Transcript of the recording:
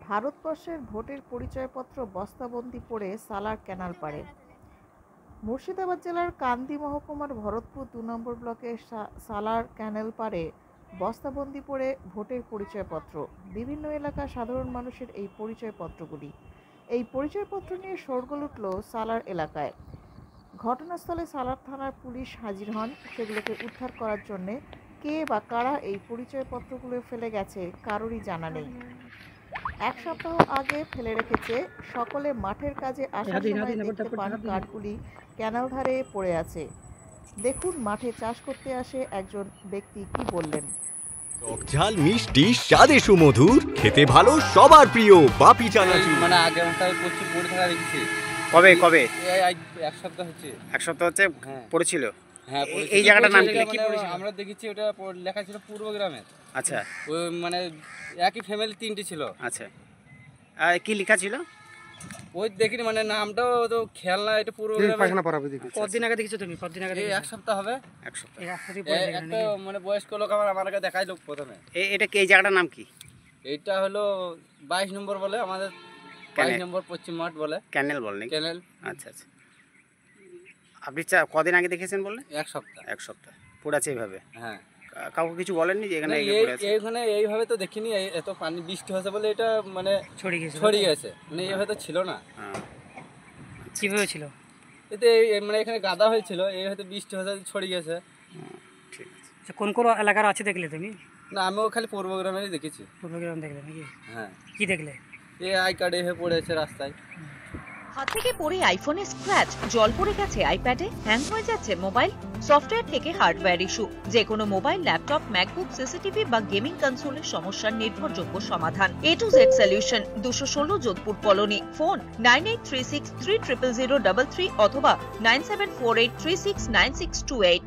ভারতবর্ষের ভোটের পরিচয়পত্র বস্তাবন্দি পড়ে সালার ক্যানাল পাড়ে। মুর্শিদাবাদ জেলার কান্দি মহকুমার ভরতপুর ২ নম্বর ব্লকের সালার ক্যানাল পাড়ে বস্তাবন্দি পড়ে ভোটের পরিচয়পত্র। বিভিন্ন এলাকার সাধারণ মানুষের এই পরিচয়পত্রগুলি। এই পরিচয়পত্র নিয়ে শোরগোল উঠল সালার এলাকায়। ঘটনাস্থলে সালার থানার পুলিশ হাজির হন সেগুলোকে উদ্ধার করার জন্যে। কে বা কারা এই পরিচয়পত্রগুলো ফেলে গেছে কারোরই জানা নেই। ১ সপ্তাহ আগে ফেলে রেখেছে। সকলে মাঠের কাজে আসার সময় দেখতে পান কার্ডগুলি ক্যানাল ধারে পড়ে আছে। দেখুন মাঠে চাষ করতে আসে একজন ব্যক্তি কি বললেন। টকঝাল মিষ্টি স্বাদে সুমধুর, খেতে ভালো সবার প্রিয় বাপি চানাচুর। মানে আগে মাথায় প্রচুর পড়ে থাকা দেখছি। কবে এক সপ্তাহ হচ্ছে। এক সপ্তাহ হচ্ছে পড়েছিল। হ্যাঁ, এই জায়গাটার নাম কি? আমরা দেখেছি ওটা লেখা ছিল পূর্ব গ্রামের। আচ্ছা, ওই মানে একই ফ্যামিলি 3টি ছিল। আচ্ছা, আর কি লেখা ছিল ওই দেখিনি, মানে নামটাও তো খেয়াল না। এটা পূর্ব গ্রামে। কতদিন আগে দেখেছো তুমি? কতদিন আগে? এক সপ্তাহ হবে। এক সপ্তাহ। একটা মানে বয়স্ক লোক আমাকে দেখাইলো প্রথমে। এটা কি, এই জায়গাটার নাম কি? এইটা হলো 22 নম্বর বলে, আমাদের 22 নম্বর পশ্চিম মাঠ বলে। ক্যানেল বল নাকি? ক্যানেল। আচ্ছা আচ্ছা। আপনি কদিন আগে দেখেছেন বললেন? এক সপ্তাহ। এক সপ্তাহ পড়েছে এইভাবে? হ্যাঁ। কাউকে কিছু বলেননি যে এখানে এইখানে এইভাবে তো দেখিনি। এত পানি বৃষ্টি হয়েছে বলে এটা মানে ছড়িয়ে গেছে। মানে এইভাবে তো ছিল না। কিভাবে ছিল? এতে মানে এখানে গাদা হয়েছিল, এই হয়তো বৃষ্টি হয়েছে ছড়িয়ে গেছে। ঠিক আছে। কোন কোন এলাকার আছে দেখলে তুমি? না, আমিও খালি পূর্ব গ্রামেরই দেখেছি। পূর্ব গ্রাম দেখলে নাকি? হ্যাঁ। কি দেখলে? এই আই কার্ড এভাবে পড়েছে রাস্তায়। হাত থেকে পড়ে আইফোনে স্ক্র্যাচ, জল পড়ে গেছে আইপ্যাডে, হ্যাং হয়ে যাচ্ছে মোবাইল, সফটওয়্যার থেকে হার্ডওয়্যার ইস্যু। যে কোনো মোবাইল, ল্যাপটপ, ম্যাকবুক, সিসিটিভি বা গেমিং কনসোলের সমস্যার নির্ভরযোগ্য সমাধান। A to Z solution, 216 Jodhpur colony. Phone 9836300033 অথবা 9748369628।